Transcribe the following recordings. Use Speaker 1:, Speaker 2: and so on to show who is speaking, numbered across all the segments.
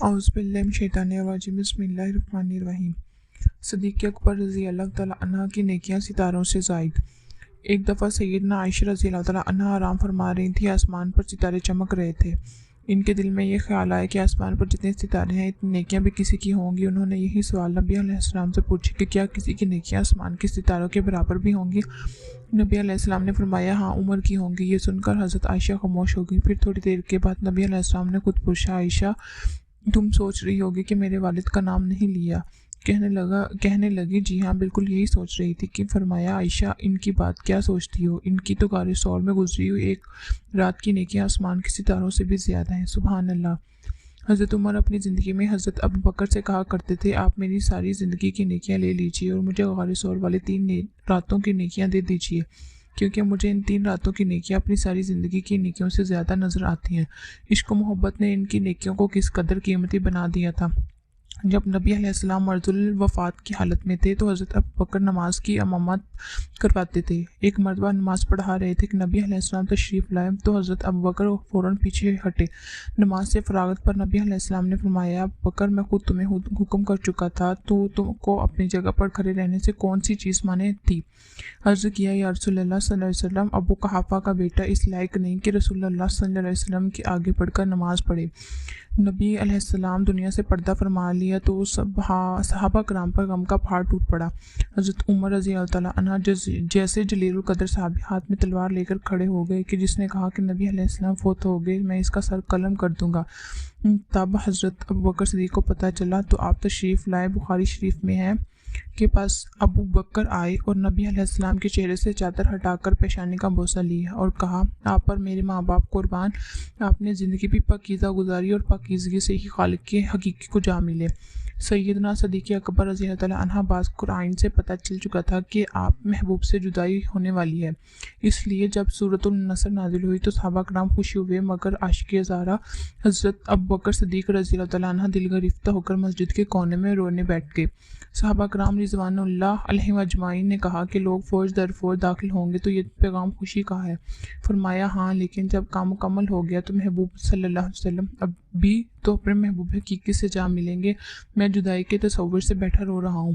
Speaker 1: اعوذ باللہ من الشیطان الرجیم بسم اللہ الرحمن الرحیم۔ صدیق اکبر رضی اللہ تعالیٰ عنہ کی نیکیاں ستاروں سے زائد۔ ایک دفعہ سیدنا عائشہ رضی اللہ تعالیٰ عنہ آرام فرما رہی تھی، آسمان پر ستارے چمک رہے تھے۔ ان کے دل میں یہ خیال آیا کہ آسمان پر جتنے ستارے ہیں اتنی نیکیاں بھی کسی کی ہوں گی۔ انہوں نے یہی سوال نبی علیہ السلام سے پوچھا کہ کیا کسی کی نیکیاں آسمان کے ستاروں کے برابر بھی ہوں گی؟ نبی علیہ السلام نے فرمایا ہاں، عمر کی ہوں گی۔ یہ سن کر حضرت عائشہ خاموش ہو گئی۔ پھر تھوڑی دیر کے بعد نبی علیہ السلام نے خود پوچھا، عائشہ تم سوچ رہی ہوگی کہ میرے والد کا نام نہیں لیا؟ کہنے لگی جی ہاں، بالکل یہی سوچ رہی تھی۔ کہ فرمایا عائشہ ان کی بات کیا سوچتی ہو؟ ان کی تو غار ثور میں گزری ہوئی ایک رات کی نیکیاں آسمان کے ستاروں سے بھی زیادہ ہیں۔ سبحان اللہ۔ حضرت عمر اپنی زندگی میں حضرت ابو بکر سے کہا کرتے تھے، آپ میری ساری زندگی کی نیکیاں لے لیجئے اور مجھے غار ثور والی 3 راتوں کی نیکیاں دے دیجئے، کیونکہ مجھے ان 3 راتوں کی نیکیاں اپنی ساری زندگی کی نیکیوں سے زیادہ نظر آتی ہیں۔ عشق و محبت نے ان کی نیکیوں کو کس قدر قیمتی بنا دیا تھا۔ جب نبی علیہ السلام مرض الوفات کی حالت میں تھے تو حضرت ابو بکر نماز کی امامت کرواتے تھے۔ ایک مرتبہ نماز پڑھا رہے تھے کہ نبی علیہ السلام تشریف لائے تو حضرت ابو بکر فوراً پیچھے ہٹے۔ نماز سے فراغت پر نبی علیہ السلام نے فرمایا، ابو بکر میں خود تمہیں حکم کر چکا تھا تو تم کو اپنی جگہ پر کھڑے رہنے سے کون سی چیز مانے تھی؟ عرض کیا، یا رسول اللہ صلی اللہ علیہ وسلم، ابو قحافہ کا بیٹا اس لائق نہیں کہ رسول اللہ صلی اللہ علیہ وسلم کے آگے پڑھ کر نماز پڑھے۔ نبی علیہ السلام دنیا سے پردہ فرما لیا تو صحابہ کرام پر غم کا پہاڑ ٹوٹ پڑا۔ حضرت عمر رضی اللہ تعالیٰ عنہ جیسے جلیل القدر صحابی ہاتھ میں تلوار لے کر کھڑے ہو گئے کہ جس نے کہا کہ نبی علیہ السلام فوت ہو گئے، میں اس کا سر قلم کر دوں گا۔ تب حضرت ابو بکر صدیق کو پتہ چلا تو آپ تشریف لائے۔ بخاری شریف میں ہے کے پاس ابو بکر آئے اور نبی علیہ السلام کے چہرے سے چادر ہٹا کر پیشانی کا بوسہ لیا اور کہا، آپ پر میرے ماں باپ قربان، آپ نے زندگی بھی پاکیزہ گزاری اور پاکیزگی سے ہی خالق کے حقیقی کو جا ملے۔ سیدنا صدیق اکبر رضی اللہ تعالیٰ عنہ باز قرآن سے پتہ چل چکا تھا کہ آپ محبوب سے جدائی ہونے والی ہے، اس لیے جب سورۃ النصر نازل ہوئی تو صحابہ کرام خوشی ہوئے، مگر عاشق زارا حضرت ابو بکر صدیق رضی اللہ تعالیٰ عنہ دل گرفتہ ہو کر مسجد کے کونے میں رونے بیٹھ گئے۔ صحابہ کرام رضوان اللہ علیہم اجمعین نے کہا کہ لوگ فوج در فوج داخل ہوں گے تو یہ پیغام خوشی کا ہے؟ فرمایا ہاں، لیکن جب کام مکمل ہو گیا تو محبوب صلی اللہ علیہ وسلم اب بھی تو اپنے محبوب حقیقی سے جا ملیں گے۔ میں جدائی کے تصور سے بیٹھا رو رہا ہوں۔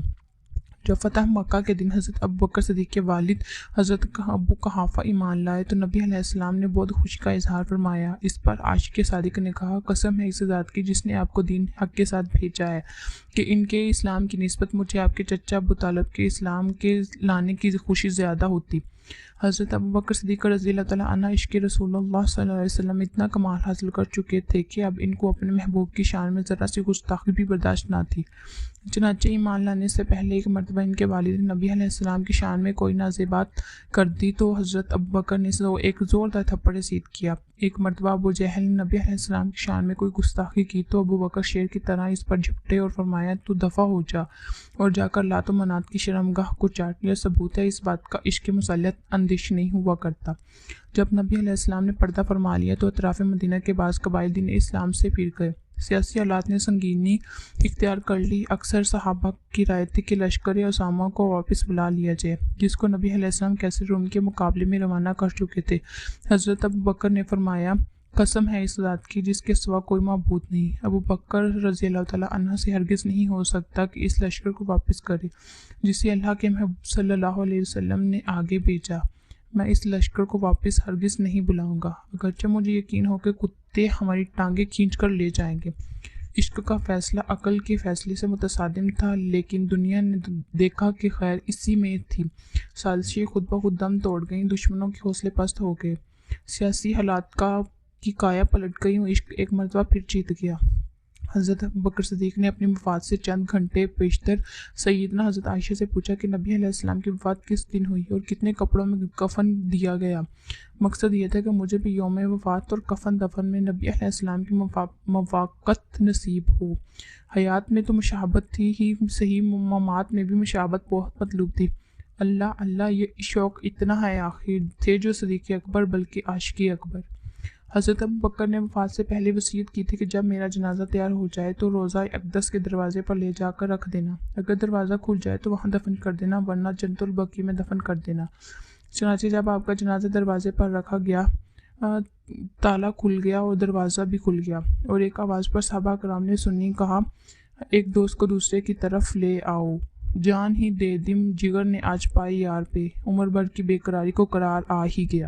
Speaker 1: جب فتح مکہ کے دن حضرت ابو بکر صدیق کے والد حضرت ابو قحافہ ایمان لائے تو نبی علیہ السلام نے بہت خوشی کا اظہار فرمایا۔ اس پر عاشق صادق نے کہا، قسم ہے اس ذات کی جس نے آپ کو دین حق کے ساتھ بھیجا ہے کہ ان کے اسلام کی نسبت مجھے آپ کے چچا ابو طالب کے اسلام کے لانے کی خوشی زیادہ ہوتی۔ حضرت ابو بکر صدیق رضی اللہ تعالیٰ عنہ عشق رسول اللہ صلی اللہ علیہ وسلم اتنا کمال حاصل کر چکے تھے کہ اب ان کو اپنے محبوب کی شان میں ذرا سی گستاخی بھی برداشت نہ تھی۔ چنانچہ ایمان لانے سے پہلے ایک مرتبہ ان کے والد نے نبی علیہ السلام کی شان میں کوئی نازیبات بات کر دی تو حضرت ابو بکر نے ایک زوردار تھپڑ رسید کیا۔ ایک مرتبہ ابو جہل نے نبی علیہ السلام کی شان میں کوئی گستاخی کی تو ابو بکر شیر کی طرح اس پر جھپٹے اور فرمایا، تو دفع ہو جا اور جا کر لات و منات کی شرمگاہ کو چاٹ۔ یہ ثبوت ہے اس بات کا عشق مسلط اندیش نہیں ہوا کرتا۔ جب نبی علیہ السلام نے پردہ فرما لیا تو اطراف مدینہ کے بعض قبائل دین اسلام سے پھر گئے۔ سیاسی حالات نے سنگینی اختیار کر لی۔ اکثر صحابہ کی رائے تھی کہ لشکر اسامہ کو واپس بلا لیا جائے، جس کو نبی علیہ السلام کیسر روم کے مقابلے میں روانہ کر چکے تھے۔ حضرت ابو بکر نے فرمایا، قسم ہے اس ذات کی جس کے سوا کوئی معبود نہیں، ابو بکر رضی اللہ تعالیٰ عنہ سے ہرگز نہیں ہو سکتا کہ اس لشکر کو واپس کرے جسے اللہ کے محبوب صلی اللہ علیہ وسلم نے آگے بھیجا۔ میں اس لشکر کو واپس ہرگز نہیں بلاؤں گا، اگرچہ مجھے یقین ہو کہ کتے ہماری ٹانگیں کھینچ کر لے جائیں گے۔ عشق کا فیصلہ عقل کے فیصلے سے متصادم تھا، لیکن دنیا نے دیکھا کہ خیر اسی میں تھی۔ سازشیں خود بخود دم توڑ گئیں، دشمنوں کے حوصلے پست ہو گئے، سیاسی حالات کی کایا پلٹ گئی، عشق ایک مرتبہ پھر جیت گیا۔ حضرت ابو بکر صدیق نے اپنی وفات سے چند گھنٹے پیشتر سیدنا حضرت عائشہ سے پوچھا کہ نبی علیہ السلام کی وفات کس دن ہوئی اور کتنے کپڑوں میں کفن دیا گیا؟ مقصد یہ تھا کہ مجھے بھی یوم وفات اور کفن دفن میں نبی علیہ السلام کی موافقت نصیب ہو۔ حیات میں تو مشابہت تھی ہی صحیح، ممات میں بھی مشابہت بہت مطلوب تھی۔ اللہ اللہ، یہ شوق اتنا ہے آخر تھے جو صدیق اکبر بلکہ عاشق اکبر۔ حضرت ابو بکر نے وفات سے پہلے وصیت کی تھی کہ جب میرا جنازہ تیار ہو جائے تو روضہ اقدس کے دروازے پر لے جا کر رکھ دینا، اگر دروازہ کھل جائے تو وہاں دفن کر دینا، ورنہ جنت البقیع میں دفن کر دینا۔ چنانچہ جب آپ کا جنازہ دروازے پر رکھا گیا تالا کھل گیا اور دروازہ بھی کھل گیا، اور ایک آواز پر صحابہ کرام نے سنی کہا، ایک دوست کو دوسرے کی طرف لے آؤ، جان ہی دے دم جگر نے آج پائی یار پہ، عمر بھر کی بے قراری کو قرار آ ہی گیا۔